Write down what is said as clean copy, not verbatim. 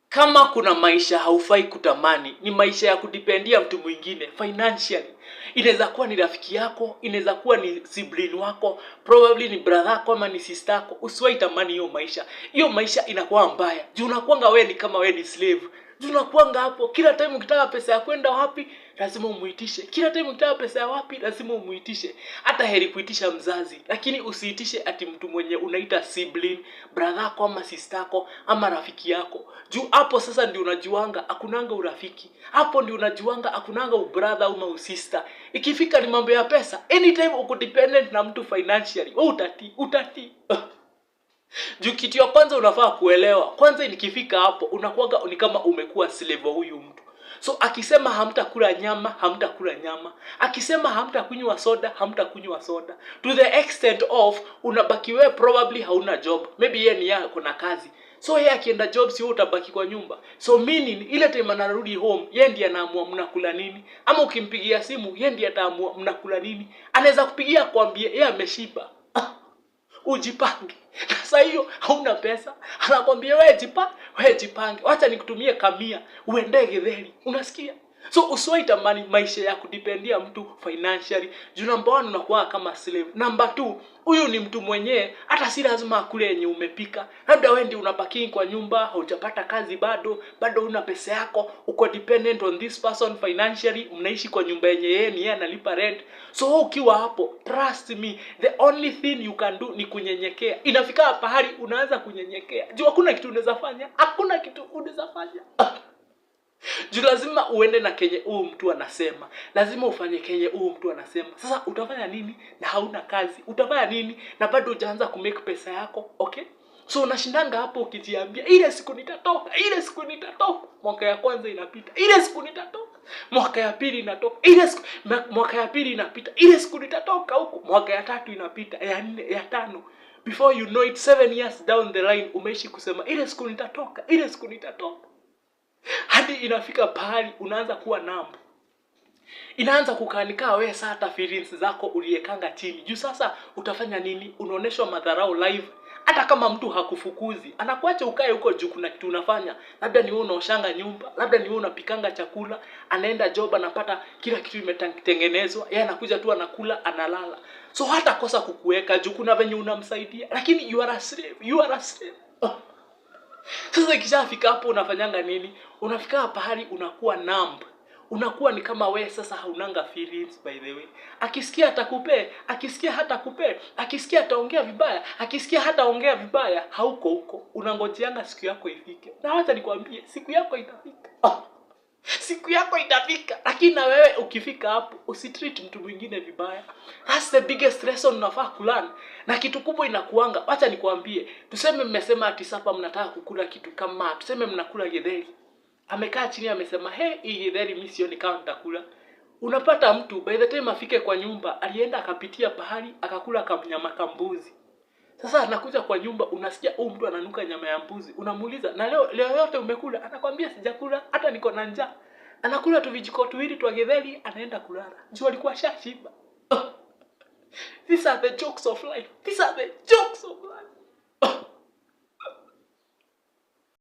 Kama kuna maisha haufai kutamani, ni maisha ya kudipendia mtu mwingine financially. Inaweza kuwa ni rafiki yako, inaweza kuwa ni sibling wako, probably ni brother yako ama ni sister yako. Usiwahi tamani hiyo maisha. Hiyo maisha inakuwa mbaya. Juu unakuanga wewe ni kama wewe ni slave. Juu unakuanga hapo kila time ukitaka pesa ya kwenda wapi lazima umuitishe. Kila time ukitaka pesa ya wapi lazima umuitishe. Hata heri kuitisha mzazi, lakini usiitishe ati mtu mwenye unaita sibling, brother yako ama sister yako ama rafiki yako. Juu hapo sasa ndio unajuanga hakunanga urafiki. Hapo ndio unajuanga hakunanga ubrother au usister. Ikifika ni mambo ya pesa, anytime uko dependent na mtu financially, wewe utati. Juu kitu ya kwanza unafaa kuelewa, kwanza nikifika hapo unakuwaga ni kama umekuwa slave wa huyu mtu. So akisema hamtakula nyama, akisema hamtakunywa soda, hamtakunywa soda. To the extent of unabaki wewe probably hauna job, maybe yeye ni yako na kazi. So yeye akienda job si utabaki kwa nyumba. So meaning ile time anarudi home, yeye ndiye anaamua mnakula nini. Ama ukimpigia simu, yeye ndiye ataamua mnakula nini. Anaweza kupigia kwambie yeye ameshiba. Ujipange. Sasa hiyo hauna pesa. Anakwambia wewe jipange. Acha nikutumie kamia uende Githeri. Unasikia? So usiwahi tamani maisha ya kudipendia mtu financially. Juu number 1 unakuwa kama slave. Number 2, huyu ni mtu mwenyewe hata si lazima akule yenye umepika. Labda wewe ndio unabaki kwa nyumba, hujapata kazi bado una pesa yako, uko dependent on this person financially, mnaishi kwa nyumba yenye yeye analipa rent. So ukiwa hapo, trust me, the only thing you can do ni kunyenyekea. Inafika pahali unaanza kunyenyekea. Juu hakuna kitu unaweza fanya. Juu lazima uende na kenye huyu mtu anasema. Lazima ufanye kenye huyu mtu anasema. Sasa utafanya nini na hauna kazi? Utafanya nini na bado hujaanza kumake pesa yako? Okay? So unashindanga hapo ukijiambia ile siku nitatoka. Mwaka ya kwanza inapita. Ile siku nitatoka. Mwaka ya pili inatoka. Mwaka ya pili inapita. Ile siku nitatoka huko. Mwaka ya 3 inapita. Ya 4, ya 5. Before you know it, 7 years down the line umeishi kusema ile siku nitatoka. Hadi inafika pahali unaanza kuwa numb. Inaanza kukanika wewe sasa hata feelings zako uliekanga chini. Juu sasa utafanya nini? Unaoneshwa madharau live. Hata kama mtu hakufukuzi, anakuacha ukae huko juu kuna kitu unafanya. Labda ni wewe unaoshanga nyumba, labda ni wewe unapikanga chakula, anaenda job anapata kila kitu imetengenezwa, yeye anakuja tu anakula, analala. So hata kosa kukuweka juu kuna venye unamsaidia, lakini you are a slave. Sasa ikishafika hapo unafanyanga nini? Unafika pahali unakuwa numb. Unakuwa ni kama wewe sasa haunanga feelings by the way. Akisikia atakupe, akisikia hatakupe, akisikia ataongea vibaya, akisikia hataongea vibaya, hauko huko. Unangojeanga siku yako ifike. Na wacha nikwambie, siku yako itafika. Siku yako itafika. Lakini na wewe ukifika hapo, usitreat mtu mwingine vibaya. That's the biggest lesson unafaa kulearn. Na kitu kubwa inakuanga, wacha nikwambie, tuseme mmesema ati sapa mnataka kukula kitu kama, tuseme mnakula githeri. Amekaa chini amesema, hii githeri mimi sioni kama nitakula. Unapata mtu by the time afike kwa nyumba, alienda akapitia pahali, akakula kamnyama kambuzi. Sasa anakuja kwa nyumba, unasikia mtu ananuka nyama ya mbuzi. Unamuuliza, "Na leo yote umekula?" Anakwambia, "Sijakula, hata niko na njaa." Anakula tu vijiko tuwili tu githeri, anaenda kulala. Juu alikuwa shashiba. These are the jokes of life.